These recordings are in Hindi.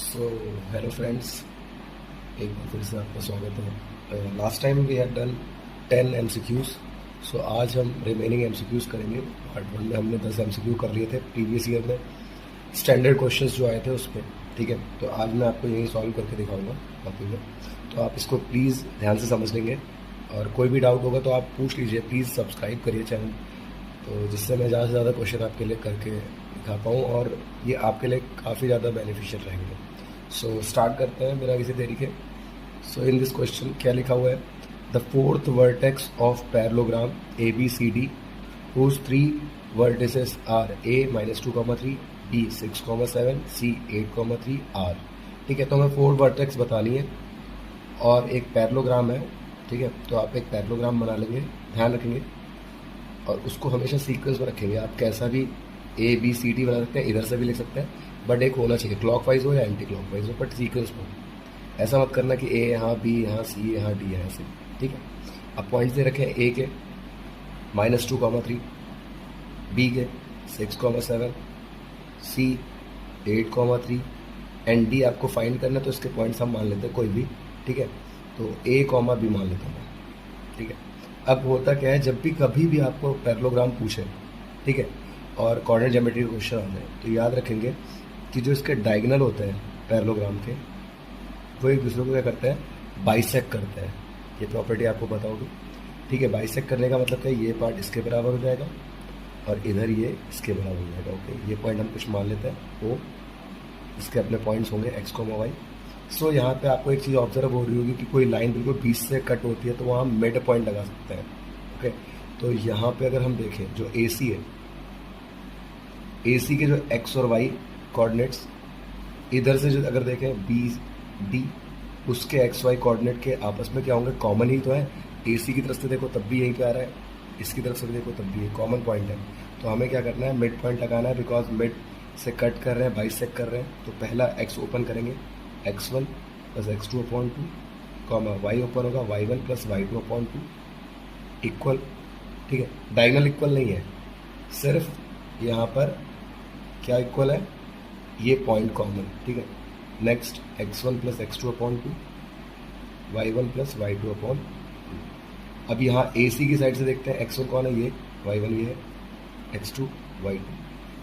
सो हेलो फ्रेंड्स, एक बार फिर से आपका स्वागत है। Last time we had done 10 MCQs। So आज हम रिमेनिंग MCQs करेंगे। पार्ट 1 में हमने 10 MCQ कर लिए थे प्रीवियस ईयर में, स्टैंडर्ड क्वेश्चंस जो आए थे उस पर। ठीक है, तो आज मैं आपको यही सॉल्व करके दिखाऊंगा कॉपी में। तो आप इसको प्लीज़ ध्यान से समझ लेंगे, और कोई भी डाउट होगा तो आप पूछ लीजिए। प्लीज़ सब्सक्राइब करिए चैनल, तो जिससे मैं ज़्यादा से ज़्यादा क्वेश्चन आपके लिए करके दिखा पाऊँ, और ये आपके लिए काफ़ी ज़्यादा बेनिफिशियल रहेंगे। सो स्टार्ट करते हैं बिना किसी देरी के। सो इन दिस क्वेश्चन क्या लिखा हुआ है? The fourth vertex of parallelogram ABCD whose 3 vertices are A -2,3, B 6,7, C 8,3 R। ठीक है, तो हमें 4 वर्टेक्स बतानी है और एक पैरेललोग्राम है। ठीक है, तो आप एक पैरेललोग्राम बना लेंगे, ध्यान रखेंगे, और उसको हमेशा सीक्वेंस में रखेंगे। आप कैसा भी ABCD बना सकते हैं, इधर से भी लिख सकते हैं, बट एक होना चाहिए, क्लॉकवाइज हो या एंटी क्लॉकवाइज हो, बट सीक्वेंस में। ऐसा मत करना कि A यहाँ, B यहाँ, C यहाँ, D यहाँ से। ठीक है, अब पॉइंट्स दे रखे हैं A के -2,3, B के 6,7, C 8,3 एंड D आपको फाइंड करना है, तो इसके पॉइंट्स हम मान लेते हैं कोई भी। ठीक है, तो A, B मान लेता हूँ मैं। ठीक है, अब होता क्या है, जब भी कभी भी आपको पैरेललोग्राम पूछे, ठीक है, और कोऑर्डिनेट ज्योमेट्री के क्वेश्चन आ जाए, तो याद रखेंगे कि जो इसके डायगोनल होते हैं पैरेललोग्राम के, वो एक दूसरे को क्या करते हैं, बाइसेक्ट करते हैं। ये प्रॉपर्टी आपको पता होगी। ठीक है, बाइसेक्ट करने का मतलब क्या है, ये पार्ट इसके बराबर हो जाएगा और इधर ये इसके बराबर हो जाएगा। ओके, ये पॉइंट हम कुछ मान लेते हैं, वो इसके अपने पॉइंट्स होंगे x, y। सो यहाँ पे आपको एक चीज़ ऑब्जर्व हो रही होगी कि कोई लाइन बिल्कुल बीच से कट होती है, तो वहाँ हम मिड पॉइंट लगा सकते हैं। ओके, तो यहाँ पे अगर हम देखें जो AC है, AC के जो x और y कोऑर्डिनेट्स, इधर से जो अगर देखें BD, उसके XY कोऑर्डिनेट के आपस में क्या होंगे, कॉमन ही तो है। AC की तरफ से देखो तब भी यहीं पे आ रहा है, इसकी तरफ से देखो तब भी ये कॉमन पॉइंट है। तो हमें क्या करना है, मिड पॉइंट लगाना है, बिकॉज मिड से कट कर रहे हैं, बाइसेक्ट कर रहे हैं। तो पहला x ओपन करेंगे, x1 + x2/2, y ओपन होगा, y1 + y2/2 इक्वल। ठीक है, डायगोनल इक्वल नहीं है, सिर्फ यहाँ पर क्या इक्वल है, ये पॉइंट कॉमन। ठीक है, next x1 + x2/2, y1 + y2/2। अब यहाँ AC की साइड से देखते हैं, x1 कौन है, ये y1 ये है, x2 y2।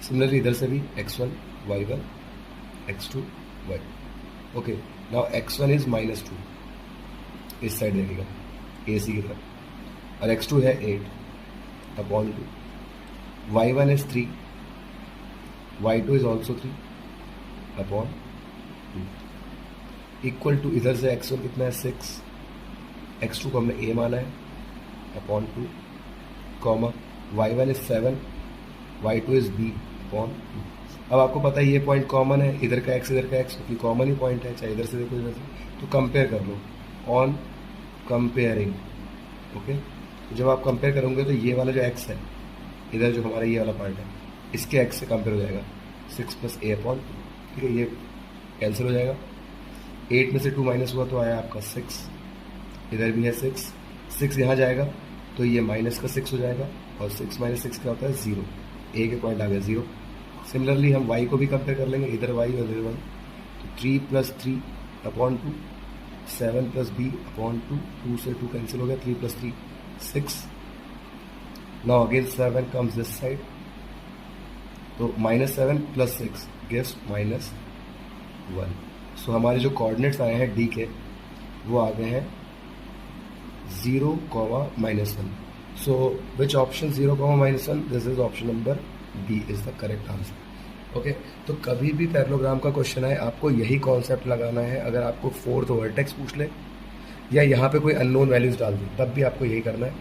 सिमिलरली इधर से भी x1 y1, x2 y2। Okay, now x1 is -2, इस साइड देखिएगा AC की तरफ, और x2 है 8/2, y1 is 3, y2 is also 3/2, equal to इधर से x1 कितना है 6, x2 को हमने a माना है /2, y1 is 7, y2 is b/2। अब आपको पता है ये पॉइंट कॉमन है, इधर का x इधर का x, क्योंकि कॉमन ही पॉइंट है, चाहे इधर से देखो इधर से। तो कंपेयर कर लो, ऑन कंपेयरिंग। ओके, तो जब आप कंपेयर करोगे तो ये वाला जो x है, इधर जो हमारा ये वाला पार्ट है, इसके x से कंपेयर हो जाएगा 6 + a/2। ठीक है, ये कैंसिल हो जाएगा, 8 में से 2 माइनस हुआ तो आया आपका 6, इधर भी है 6 यहाँ जाएगा तो ये -6 हो जाएगा, और 6 - 6 क्या होता है, 0। a के पॉइंट आ गया 0। सिमिलरली हम y को भी कंपेयर कर लेंगे, इधर y और इधर y, तो 3 + 3/2, 7 + b/2, 2 से 2 कैंसिल हो गया, 3 + 3 6। Now again 7 comes this side, तो -7 + 6 गिव्स -1। सो हमारे जो कोऑर्डिनेट्स आए हैं D के, वो आ गए हैं 0, -1। So which option 0, -1? This is option number B is the correct answer. Okay, तो कभी भी पैरेललोग्राम का क्वेश्चन आए, आपको यही कॉन्सेप्ट लगाना है। अगर आपको 4th वर्टेक्स पूछ ले या यहाँ पे कोई अननोन वैल्यूज डाल दे, तब भी आपको यही करना है।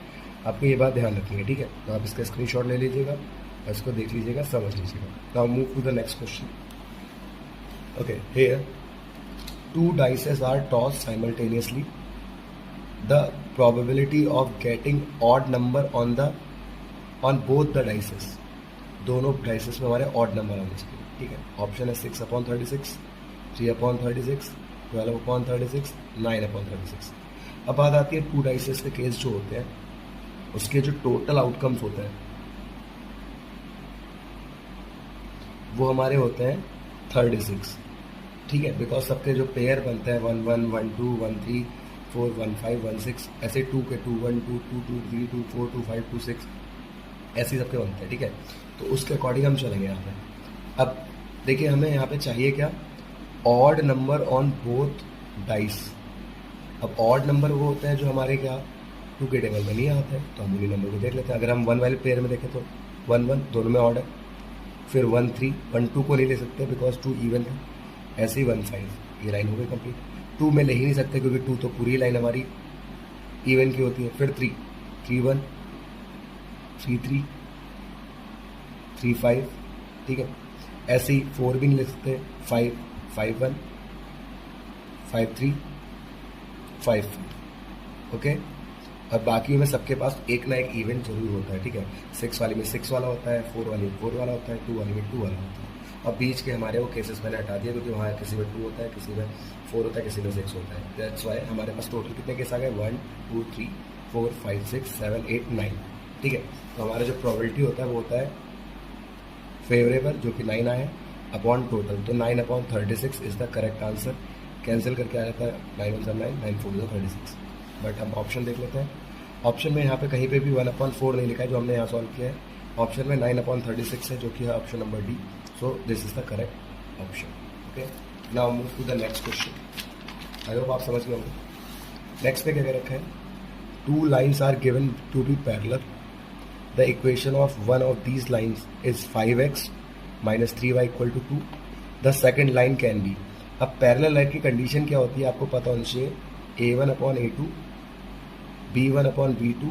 आपको ये बात ध्यान रखनी है। ठीक है, तो आप इसका स्क्रीनशॉट ले लीजिएगा और इसको देख लीजिएगा, समझ लीजिएगा। Now move to the next question. Okay, here 2 dices are tossed simultaneously. The probability of getting odd number on both the dices, दोनों dices में हमारे odd number आने चाहिए। ठीक है, ऑप्शन है 6/36, 3/36, 12/36, 9/36। अब बात आती है 2 dices के केस जो होते हैं, उसके जो टोटल आउटकम्स होते हैं वो हमारे होते हैं 36। ठीक है, बिकॉज सबके जो पेयर बनते हैं 1 1 1 2 1 3 4 1 5 1 6, ऐसे 2 के 2 1 2 2 2 3 2 4 2 5 2 6 ऐसे ही सबके बनते हैं। ठीक है, तो उसके अकॉर्डिंग हम चलेंगे यहाँ पे। अब देखिए हमें यहाँ पे चाहिए क्या, odd number on both dice. अब ऑड नंबर वो होते हैं जो हमारे क्या 2 के टेबल में नहीं आते हैं, तो हम उन्हीं नंबर को देख लेते हैं। अगर हम 1 वाले पेयर में देखें तो 1 1 दोनों में ऑड है, फिर 1 3 1 2 को नहीं ले सकते बिकॉज 2 इवन है, ऐसे ही 1 5, ये लाइन हो गई कंप्लीट। 2 में ले ही नहीं सकते क्योंकि 2 तो पूरी लाइन हमारी इवन की होती है। फिर 3 3 1 3 3 3 5, ठीक है, ऐसे ही 4 भी नहीं ले सकते, 5 5 1 5 3 5 4, ओके। और बाकी में सबके पास एक ना एक इवेंट जरूर होता है। ठीक है, 6 वाली में 6 वाला होता है, 4 वाली में 4 वाला होता है, 2 वाली में 2 वाला होता है। अब बीच के हमारे वो केसेस मैंने हटा दिया क्योंकि वहाँ किसी में 2 होता है, किसी में 4 होता है, किसी में 6 होता है। दैट्स वाई हमारे पास टोटल कितने केस आ गए, 1 2 3 4 5 6 7 8 9। ठीक है, तो हमारा जो प्रोबेबिलिटी होता है वो होता है फेवरेबल, जो कि 9 आया अपॉन टोटल, तो 9 upon 36 is the correct answer. Cancel करके आ जाता है 9 1 9 9 4 36। बट हम ऑप्शन देख लेते हैं। ऑप्शन में यहाँ पे कहीं पे भी 1/4 नहीं लिखा है जो हमने यहाँ सॉल्व किया है। ऑप्शन में 9/36 है जो कि है option number D. So this is the correct option. Okay, now move to the next question. I hope आप समझ गए होंगे। नेक्स्ट पे क्या क्या रखा है, 2 lines are given to be parallel, the equation of one of these lines is 5x minus 3y equal to 2, the second line can be. अब पैरेलल लाइन की कंडीशन क्या होती है आपको पता होना चाहिए, a1/a2 b1/b2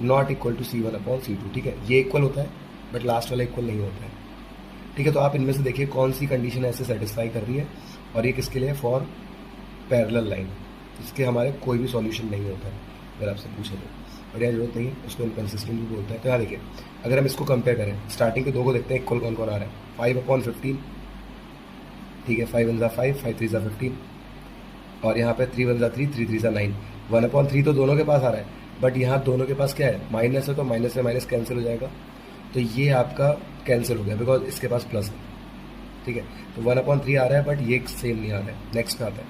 not equal to c1/c2। ठीक है, ये इक्वल होता है बट लास्ट वाला इक्वल नहीं होता है। ठीक है, तो आप इनमें से देखिए कौन सी कंडीशन ऐसे सेटिस्फाई कर रही है, और ये किसके लिए, फॉर पैरेलल लाइन, इसके हमारे कोई भी सॉल्यूशन नहीं होता है अगर आपसे पूछे तो, और यहाँ जरूरत नहीं है, उसको इनकन्सिस्टेंट भी बोलते हैं। तो यहाँ देखिए अगर हम इसको कंपेयर करें, स्टार्टिंग के 2 को देखते हैं इक्वल कौन कौन आ रहा है, 5/15, ठीक है, 5 1 5 5 3 15, और यहाँ पे 3 1 3 3 3 9, 1/3 तो दोनों के पास आ रहा है, बट यहाँ दोनों के पास क्या है, माइनस है, तो माइनस से माइनस कैंसिल हो जाएगा, तो ये आपका कैंसिल हो गया बिकॉज इसके पास प्लस है। ठीक है, तो 1/3 आ रहा है बट ये सेम नहीं आ रहा है। नेक्स्ट पे आता है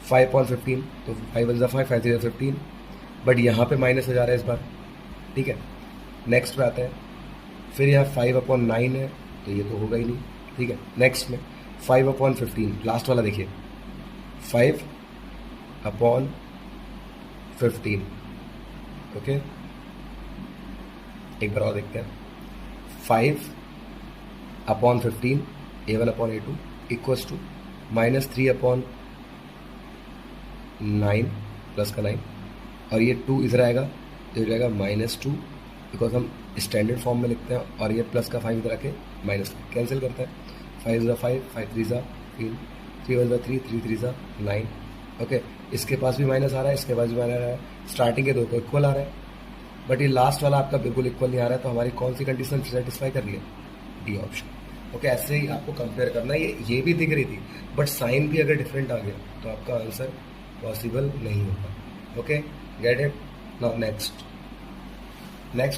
5/15, तो 5 1 5 5 3 15, बट यहाँ पे माइनस हो जा रहा है इस बार। ठीक है, नेक्स्ट पे आता है, फिर यहाँ 5/9 है, तो ये तो होगा ही नहीं। ठीक है, नेक्स्ट में 5/15, लास्ट वाला देखिए 5/15, ओके। एक बार और देखते हैं, 5/15 a1/a2 इक्वल्स टू -3/9 प्लस का 9, और ये 2 इधर आएगा तो ये जाएगा -2 बिकॉज हम स्टैंडर्ड फॉर्म में लिखते हैं, और ये प्लस का 5 इधर आके माइनस कैंसिल करता है, 5 × 5 5 3 3 3 1 3 3 3 9, ओके। इसके पास भी माइनस आ रहा है, इसके पास भी माइनस आ रहा है, स्टार्टिंग के 2 को इक्वल आ रहा है, बट ये लास्ट वाला आपका बिल्कुल इक्वल नहीं आ रहा है, तो हमारी कौन सी कंडीशन सेटिस्फाई कर रही है, डी ऑप्शन। ओके, ऐसे ही आपको कंपेयर करना है। ये भी दिख रही थी बट साइन भी अगर डिफरेंट आ गया तो आपका आंसर पॉसिबल नहीं होगा। Okay, get it. Now next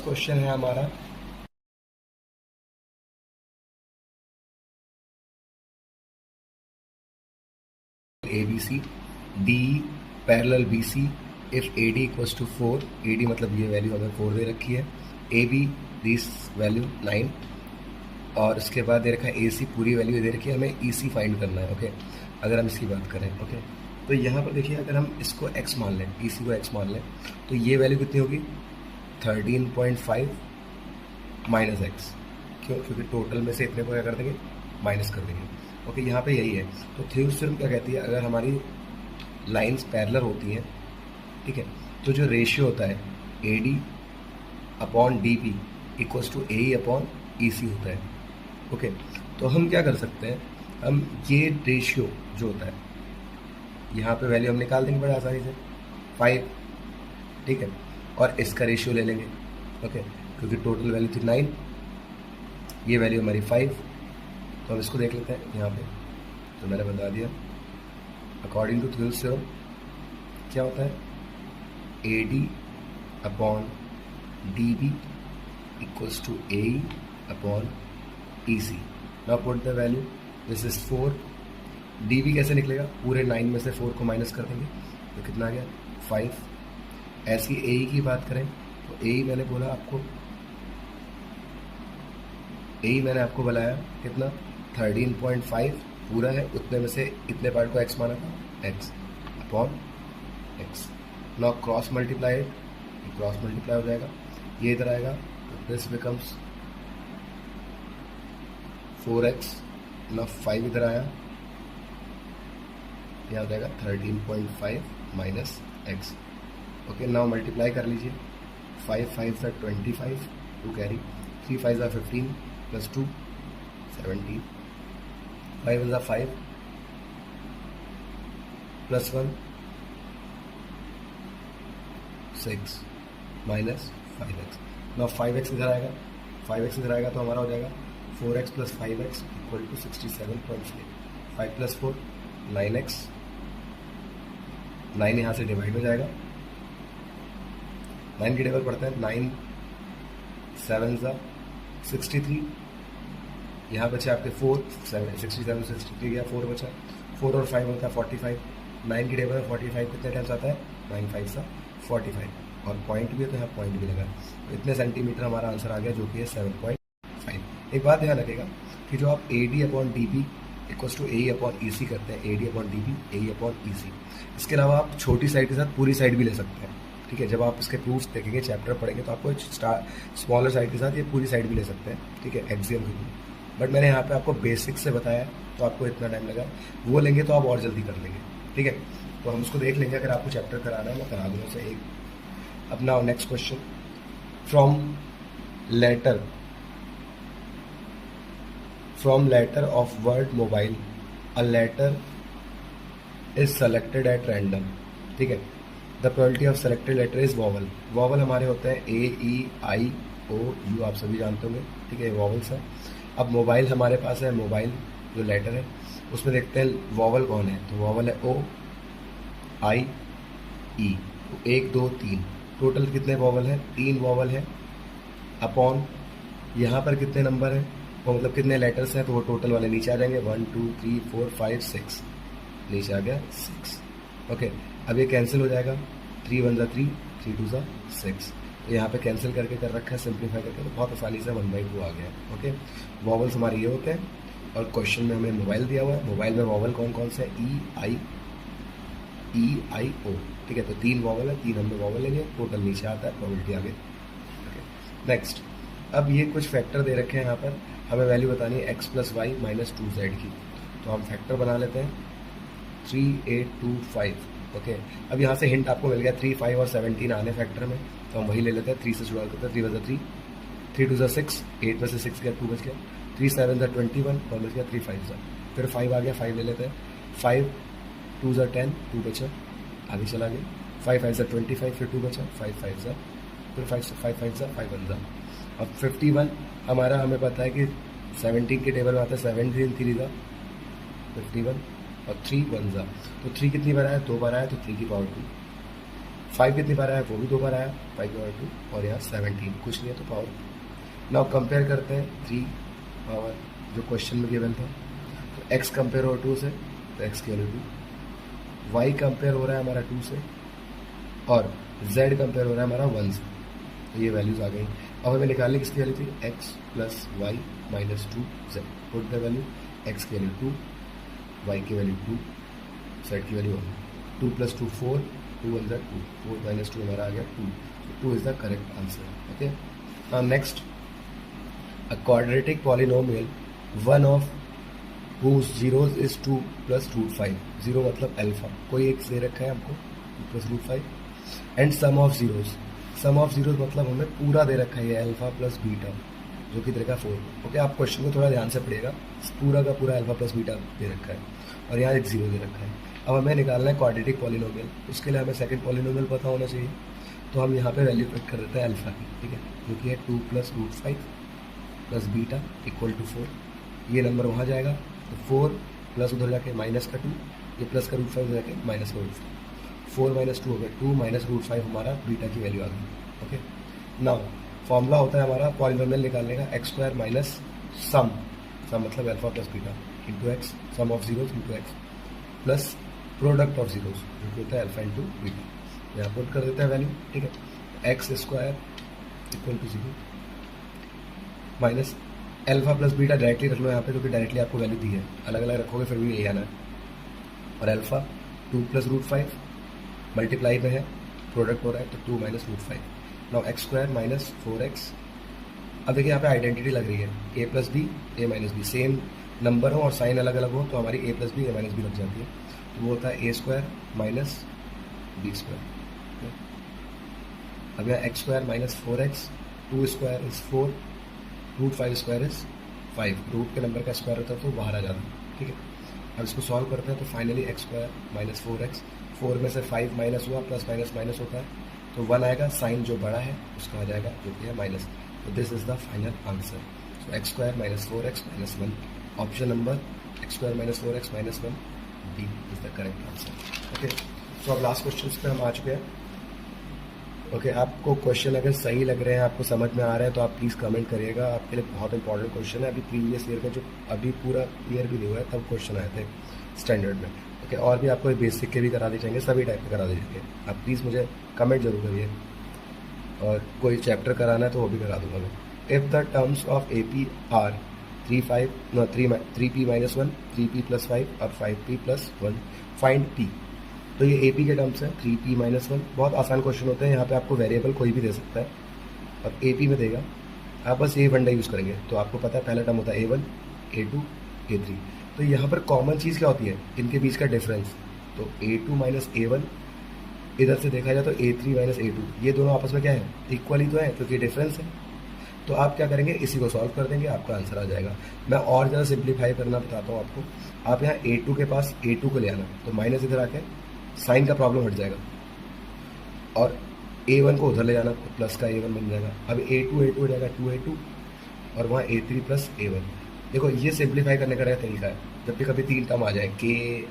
question है हमारा, ABC DE parallel BC if AD equals to 4, AD मतलब ये वैल्यू हमें 4 दे रखी है, AB दिस वैल्यू 9, और इसके बाद दे रखा है AC पूरी वैल्यू दे रखी है, हमें EC फाइंड करना है। ओके, अगर हम इसकी बात करें, ओके, तो यहाँ पर देखिए अगर हम इसको x मान लें, EC को x मान लें, तो ये वैल्यू कितनी होगी, 13.5 माइनस x, क्यों, क्योंकि टोटल में से इतने को क्या कर देंगे, माइनस कर देंगे। ओके, यहाँ पे यही है। तो थ्योरम थ्योरम क्या कहती है, अगर हमारी लाइंस पैरेलल होती हैं, ठीक है, तो जो रेशियो होता है AD/DP इक्वल्स टू AE/EC होता है। ओके, तो हम क्या कर सकते हैं, हम ये रेशियो जो होता है यहाँ पे वैल्यू हम निकाल देंगे बड़े आसानी से, 5, ठीक है, और इसका रेशियो ले लेंगे। ओके, क्योंकि टोटल वैल्यू थी 9, ये वैल्यू हमारी 5, तो हम इसको देख लेते हैं यहाँ पे, तो मैंने बता दिया अकॉर्डिंग टू थ्योरम थ्योरम क्या होता है, AD/DB equals to AE/EC. Now put the value. This is 4, D भी कैसे निकलेगा, पूरे 9 में से 4 को माइनस कर देंगे तो कितना आ गया 5। ऐसी ए की बात करें तो ए मैंने बोला आपको, ए मैंने आपको बताया कितना 13.5 पूरा है, उतने में से इतने पार्ट को x माना था, x upon x। Now cross multiply, cross multiply हो जाएगा, ये इधर आएगा तो दिस बिकम्स 4x। नाउ 5 इधर आया, यह हो जाएगा 13.5 minus x। Okay, now multiply कर लीजिए, 5 5 सा 25, 2 कैरी, 3 5 सा 15 प्लस 2 17, 5 1 सा 5 plus 1 6 minus 5x। Now 5x इधर आएगा, 5x इधर आएगा तो हमारा हो जाएगा 4x plus 5x equal to 67.5। 5 plus 4 9x, 9 यहाँ से डिवाइड हो जाएगा, 9 की टेबल पढ़ते हैं, 9 7 सा 63, यहाँ बचे आपके 4 7 67 63 गया, 4 बचा, 4 और 5 होता है 45। 9 की टेबल में 45 कितने टाइम्स आता है, 9 5 सा 45, और पॉइंट भी है तो यहाँ पॉइंट भी लगा, तो इतने सेंटीमीटर हमारा आंसर आ गया जो कि है 7.5। एक बात ध्यान रखिएगा कि जो आप AD upon DB equals to AE upon EC करते हैं, AD upon DB AE upon EC, इसके अलावा आप छोटी साइड के साथ पूरी साइड भी ले सकते हैं। ठीक है, जब आप इसके प्रूफ्स देखेंगे, चैप्टर पढ़ेंगे तो आपको स्मॉलर साइड के साथ ये पूरी साइड भी ले सकते हैं। ठीक है, एक्सियम के लिए, बट मैंने यहाँ पे आपको बेसिक से बताया तो आपको इतना टाइम लगा, वो लेंगे तो आप और जल्दी कर लेंगे। ठीक है, तो हम उसको देख लेंगे, अगर आपको चैप्टर कराना है मैं करा दूँगा से एक। अब now next question, from letter of word mobile a letter is selected at random. ठीक है, the probability of selected letter is vowel. Vowel हमारे होते हैं AEIOU, आप सभी जानते होंगे। ठीक है, वॉवल्स है। अब मोबाइल हमारे पास है, मोबाइल जो लेटर है उसमें देखते हैं वॉवल कौन है, तो वॉवल है OIE। तो 1 2 3 टोटल कितने वॉवल है, 3 वॉवल है, अपॉन यहाँ पर कितने नंबर है, वो मतलब कितने लेटर्स हैं, तो वो टोटल वाले नीचे आ जाएंगे, 1 2 3 4 5 6, नीचे आ गया 6। ओके, अब ये कैंसिल हो जाएगा, 3 1 सा 3, 3 2 सा 6, तो यहाँ पे कैंसिल करके कर रखा है, सिंप्लीफाई करके, तो बहुत आसानी से 1/2 आ गया। ओके, वॉवल्स हमारे ये होते हैं, और क्वेश्चन में हमें मोबाइल दिया हुआ है, मोबाइल में वॉवल कौन कौन से है, EIO। ठीक है, तो 3 वॉवल है, 3 हमने वॉवल लेंगे, टोटल नीचे आता है, प्रोबेबिलिटी आगे। ओके, नेक्स्ट, अब ये कुछ फैक्टर दे रखे हैं यहाँ पर, हमें वैल्यू बतानी है x + y - 2z की, तो हम फैक्टर बना लेते हैं 3 8 2 5। ओके, अब यहाँ से हिंट आपको मिल गया, 3 5 और 17 आने फैक्टर में, तो हम वही ले लेते हैं, 3 से शुरुआत करते हैं, 3 1 सा 3, 3 2 सा 6, 8 में से 6 गया, 2 बच गया, 3 7 सा 21, 1 बच गया, 3 5 सा, फिर 5 आ गया, 5 ले लेते हैं, 5 2 सा 10, 2 बचा, आगे चला गया, 5 5 सा 25, फिर 2 बचा, 5 5 सा, फिर 5 5 सा 5 1 सा। अब 51 हमारा, हमें पता है कि 17 के टेबल में आता है 17 3 सा 51 और 3 1 सा, तो 3 कितनी बार आया, 2 बार आया, तो 3 की पावर 2। 5 कितनी बार आया, वो भी 2 बार आया, 5 की पावर 2, और यहाँ 17 कुछ नहीं है तो पावर 2। नाउ कंपेयर करते हैं 3 पावर जो क्वेश्चन में गिवन था, तो x कंपेयर हो 2 से, तो x की वैल्यू 2, y कंपेयर हो रहा है हमारा 2 से, और z कंपेयर हो रहा है हमारा 1 से, तो ये वैल्यूज आ गई। अब हमें निकालने किसकी वैल्यू थी, x + y - 2z, put the value, x की वैल्यू 2, y की वैल्यू 2, z की वैल्यू 1, 2 + 2 4, 2 1 सा 2, 4 - 2 हमारा आ गया 2, 2 is the correct answer. Okay, now next, a quadratic polynomial one of whose zeros is 2 + √5, 0 मतलब अल्फा, कोई एक दे रखा है हमको 2 + √5, एंड सम ऑफ जीरोज मतलब हमें पूरा दे रखा है, अल्फा + बीटा जो कि देगा 4। ओके, आप क्वेश्चन को थोड़ा ध्यान से पढ़िएगा, पूरा का पूरा अल्फा + बीटा दे रखा है, और यहाँ एक 0 दे रखा है। अब हमें निकालना है क्वाड्रेटिक पॉलिनोमियल, उसके लिए हमें सेकंड पॉलिनोमियल पता होना चाहिए, तो हम यहाँ पे वैल्यू फिट कर देते हैं अल्फा की। ठीक है, जो कि है 2 + √5 + बीटा इक्वल टू 4, ये नंबर वहाँ जाएगा, तो 4 प्लस उधर जाके माइनस का 2, ये प्लस का √5 जाके माइनस का √5, 4 - 2 हो गया 2 - √5 हमारा बीटा की वैल्यू आ गई। ओके, नाउ फॉर्मूला होता है हमारा पॉलिनोमियल निकालने का, x² - सम मतलब alpha + beta, into x, sum of zeros into x, plus product of zeros जो कि होता है अल्फा इंटू बीटा। यहाँ पुट कर देता है वैल्यू, ठीक है। X square equal to 0 minus alpha plus beta directly रख लो यहाँ पे, क्योंकि डायरेक्टली आपको वैल्यू दी है, अलग अलग रखोगे फिर भी यही आना है। और अल्फा 2 प्लस रूट 5 मल्टीप्लाई में है, प्रोडक्ट हो रहा है तो 2 minus root 5। Now x square minus 4x। अब देखिए यहाँ पे आइडेंटिटी लग रही है, a plus B A minus B, same number हो और साइन अलग अलग हो तो हमारी a plus B A minus B लग जाती है, तो वो होता है a square minus B square. अब यहाँ x square minus 4x, 2 square is 4, root 5 square is 5, root के नंबर का स्क्वायर होता है तो बाहर आ जाता है, ठीक है। अब इसको सॉल्व करते हैं तो finally x square minus 4x, 4 में से 5 माइनस हुआ, प्लस माइनस माइनस होता है तो 1 आएगा, साइन जो बड़ा है उसका आ जाएगा जो कि है माइनस, तो this is the final answer. So x square minus 4x minus 1, option number x square minus 4x minus 1 D is the correct answer. Okay, तो अब लास्ट क्वेश्चन पे हम आ चुके हैं। ओके, आपको क्वेश्चन अगर सही लग रहे हैं, आपको समझ में आ रहा है तो आप प्लीज़ कमेंट करिएगा, आपके लिए बहुत इंपॉर्टेंट क्वेश्चन है। अभी प्रीवियस ईयर का जो अभी पूरा ईयर भी नहीं हुआ है तब क्वेश्चन आए थे स्टैंडर्ड में। ओके, और भी आपको बेसिक के भी करा दिए जाएंगे, सभी टाइप के करा दिए जाएंगे। आप प्लीज़ मुझे कमेंट जरूर करिए, और कोई चैप्टर कराना है तो वो भी करा दूंगा मैं। If the terms of A P R 3p minus 1, 3p plus 5 और 5p प्लस 1, फाइंड p। तो ये ए पी के टर्म्स हैं, 3p माइनस 1। बहुत आसान क्वेश्चन होते हैं, यहाँ पे आपको वेरिएबल कोई भी दे सकता है और ए पी में देगा, आप बस ये फंडा यूज़ करेंगे। तो आपको पता है पहला टर्म होता है A1, A2, A3। तो यहाँ पर कॉमन चीज़ क्या होती है, इनके बीच का डिफरेंस। तो A2 माइनस A1, इधर से देखा जाए तो A3 माइनस A2, ये दोनों आपस में क्या है, इक्वल ही तो है क्योंकि डिफरेंस है। तो आप क्या करेंगे, इसी को सॉल्व कर देंगे, आपका आंसर आ जाएगा। मैं और ज़्यादा सिंप्लीफाई करना बताता हूँ आपको। आप यहाँ A2 के पास A2 को ले आना, तो माइनस इधर आके साइन का प्रॉब्लम हट जाएगा, और A1 को उधर ले जाना तो प्लस का A1 बन जाएगा। अब A2 हो जाएगा 2A2, और वहाँ A3 प्लस A1। देखो ये सिंप्लीफाई करने का तरीका है, जब भी कभी 3 टर्म आ जाए K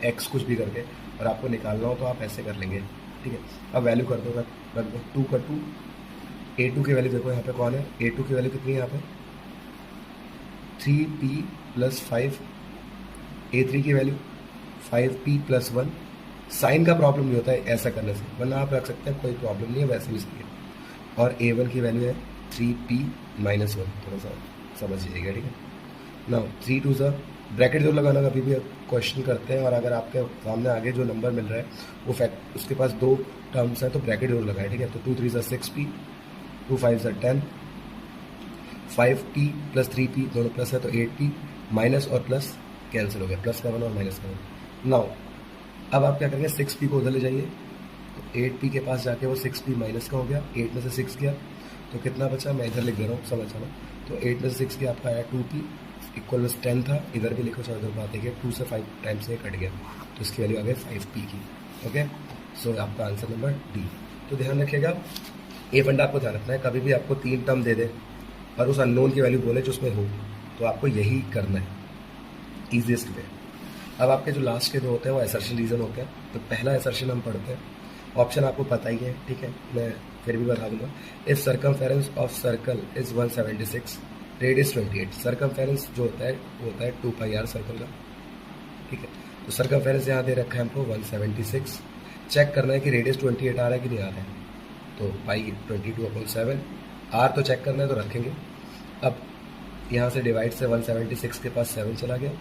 X कुछ भी करके और आपको निकालना हो तो आप ऐसे कर लेंगे, ठीक है। अब वैल्यू कर दो, रख दो 2 का 2। A2 की वैल्यू देखो यहाँ पे कौन है, A2 की वैल्यू कितनी है यहाँ पे 3p प्लस 5, A3 की वैल्यू 5p प्लस 1। साइन का प्रॉब्लम नहीं होता है ऐसा करने से, वरना आप रख सकते हैं, कोई प्रॉब्लम नहीं है, वैसे भी सही है। और A1 की वैल्यू है 3p माइनस 1, थोड़ा सा समझ लीजिएगा, ठीक है। नाउ 3 2 सा ब्रैकेट जो लगाना कभी भी क्वेश्चन करते हैं, और अगर आपके सामने आगे जो नंबर मिल रहा है वो फैक्ट उसके पास 2 टर्म्स हैं तो ब्रैकेट जरूर लगाए, ठीक है। तो 2 3 सा 6p, 2 5 सा 10, 5p प्लस 3p दोनों प्लस है तो 8p, माइनस और प्लस कैंसिल हो गया, प्लस का 1 और माइनस का 1। नाउ अब आप क्या करेंगे, 6p को उधर ले जाइए, तो 8p के पास जाके वो 6p माइनस का हो गया, 8 में से 6 गया तो कितना बचा, मैं इधर लिख दे रहा हूँ, समझ जाना। तो 8 में से 6 गया आपका आया 2p इक्वल 10 था, इधर भी लिखो, चाहे उधर बात है कि 2 से 5 टाइम्स से कट गया तो इसकी वैल्यू आ गई 5p की। ओके, सो आपका आंसर नंबर डी। तो ध्यान रखिएगा, ये फंडा आपको ध्यान रखना है, कभी भी आपको 3 टर्म दे दे और उस अननोन की वैल्यू बोले जो उसमें हो, तो आपको यही करना है, ईजिएस्ट वे। अब आपके जो लास्ट के दो होते हैं वो असर्शन रीजन होते हैं। तो पहला असर्शन हम पढ़ते हैं, ऑप्शन आपको पता ही है, ठीक है, मैं फिर भी बता दूंगा। If circumference of circle is 176, radius 28। Circumference जो होता है वो होता है 2πr सर्कल का, ठीक है। तो सर्कमफेरेंस यहाँ दे रखा है हमको 176, चेक करना है कि रेडियस 28 आ रहा है कि नहीं आ रहा है, तो पाई 22/7। आर तो चेक करना है तो रखेंगे। अब यहाँ से डिवाइड से 176 के पास 7 चला गया,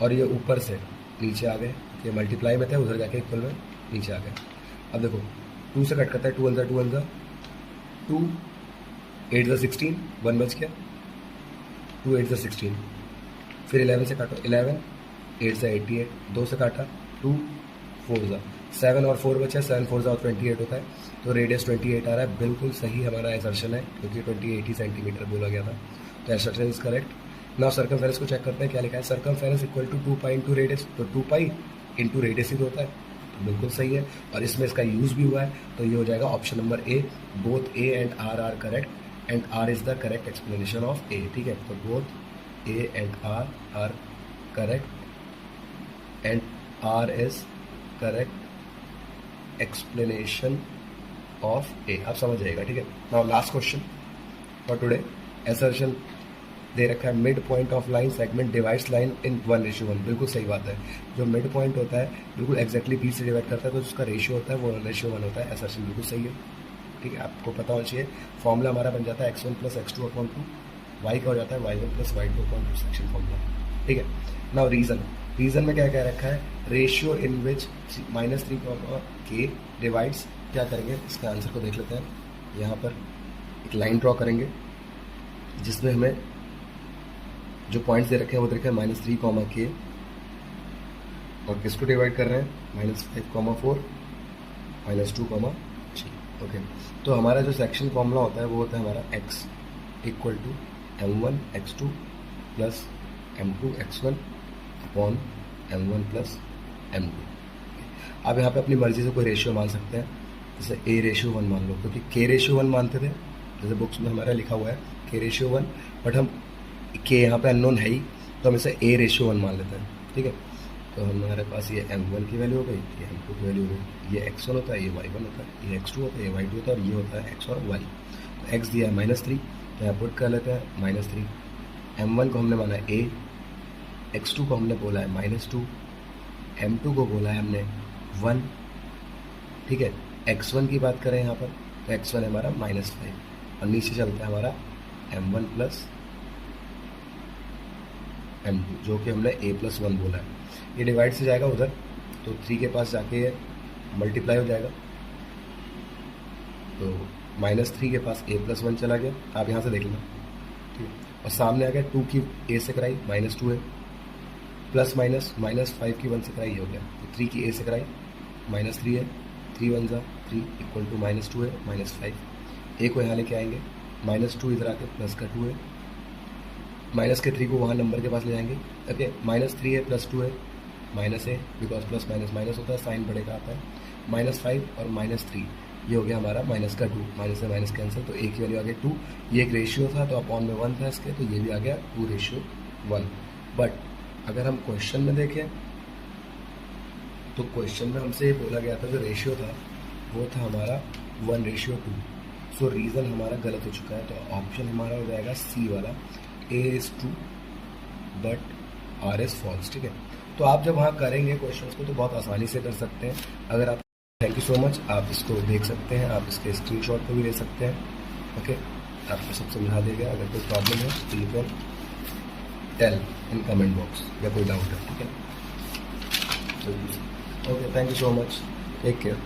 और ये ऊपर से नीचे आ गए, ये मल्टीप्लाई में थे, उधर जाके इक्वल में नीचे आ गए। अब देखो 2 से कट करता है, 2 1 ज़ा 2, 8 ज़ा 16, 1 बच गया, 2 8 ज़ा 16, फिर 11 से काटो 11, 8 ज़ा 88, 2 से काटा 2, 4 ज़ा 7 और 4 बचा, 7 4 ज़ा 28 होता है, तो रेडियस 28 आ रहा है। बिल्कुल सही हमारा असर्शन है क्योंकि 28 ही सेंटीमीटर बोला गया था, तो assertion is correct. Now circumference को चेक करते हैं, क्या लिखा है, circumference equal to 2π into radius, तो 2π इंटू रेडियस ही तो होता है, तो बिल्कुल सही है, और इसमें इसका यूज़ भी हुआ है, तो ये हो जाएगा option number A. Both A and R are correct and R is the correct explanation of A, ठीक है। तो both A and R are correct and R is correct explanation of A, आप समझ जाएगा, ठीक है। Now last question for today, assertion दे रखा है mid point of line segment divides line in 1:1, बिल्कुल सही बात है। जो मिड पॉइंट होता है बिल्कुल एग्जैक्टली बी से डिवाइड करता है, तो उसका रेशियो होता है वो 1:1 होता है। असर्शन बिल्कुल सही है, ठीक है, आपको पता होना चाहिए। फॉर्मूला हमारा बन जाता है x1 + x2/2, y का हो जाता है y1 + y2/2 सेक्शन फॉर्मूला, ठीक है। नाउ रीजन में क्या कह रखा है, ratio in which -3 k divides, क्या करेंगे इसका आंसर को देख लेते हैं। यहाँ पर एक लाइन ड्रॉ करेंगे जिसमें हमें जो पॉइंट्स दे रखे हैं वो दे रखे हैं -3 k, और किसको डिवाइड कर रहे हैं, -5 4 -2 3, ओके। तो हमारा जो सेक्शन फॉर्मूला होता है वो होता है हमारा x = m1 x2 + m2 x1 upon m1 + m2। आप यहाँ पे अपनी मर्जी से कोई रेशियो मान सकते हैं, जैसे a:1 मान लो, क्योंकि k:1 मानते थे, जैसे बुक्स में हमारा लिखा हुआ है k:1, बट हम k यहाँ पे अननोन है ही, तो हम इसे a:1 मान लेते हैं, ठीक है। तो हमारे पास ये m1 की वैल्यू हो गई, ये m2 की वैल्यू हो गई, ये x1 होता है, ये y1 होता है, ये x2 होता है, ये y2 होता है, और ये होता है x और y। तो x दिया है -3, तो यहाँ पुट कर लेते हैं -3। m1 को हमने माना a, x2 को हमने बोला है -2, m2 को बोला है हमने 1, ठीक है। x1 की बात करें यहाँ पर, तो x1 है हमारा -5, और नीचे चलता है हमारा m1 + m2, जो कि हमने a+1 बोला है। ये डिवाइड से जाएगा उधर, तो 3 के पास जाके ये मल्टीप्लाई हो जाएगा, तो -3 के पास a+1 चला गया, आप यहाँ से देख लेना, ठीक है। और सामने आ गया 2 की a से कराई, -2 है, प्लस -5 की 1 से कराई, हो गया। तो 3 की a से कराई, -3 है, 3 1 = 3 = -2 है, -5, a को यहाँ लेके आएंगे, -2 इधर आके प्लस का 2 है, माइनस के 3 को वहाँ नंबर के पास ले जाएंगे, ओके। -3 है +2 है, -a, बिकॉज प्लस माइनस होता है, साइन बड़े का आता है, -5 और -3, ये हो गया हमारा -2, माइनस से माइनस कैंसिल, तो a की वैल्यू आ गई 2। ये एक रेशियो था, तो अपॉन में 1 था इसके, तो ये भी आ गया 2:1। बट अगर हम क्वेश्चन में देखें, तो क्वेश्चन में हमसे बोला गया था जो रेशियो था वो था हमारा 1:2। सो रीज़न हमारा गलत हो चुका है, तो ऑप्शन हमारा हो जाएगा सी वाला, a is true but r is false, ठीक है। तो आप जब वहाँ करेंगे क्वेश्चंस को तो बहुत आसानी से कर सकते हैं। अगर आप, थैंक यू सो मच, आप इसको देख सकते हैं, आप इसके स्क्रीनशॉट को भी ले सकते हैं, ओके। आपको सब समझा देगा। अगर कोई प्रॉब्लम है तो you can tell in comment box, या कोई डाउट है, ठीक है। Okay, thank you so much, take care.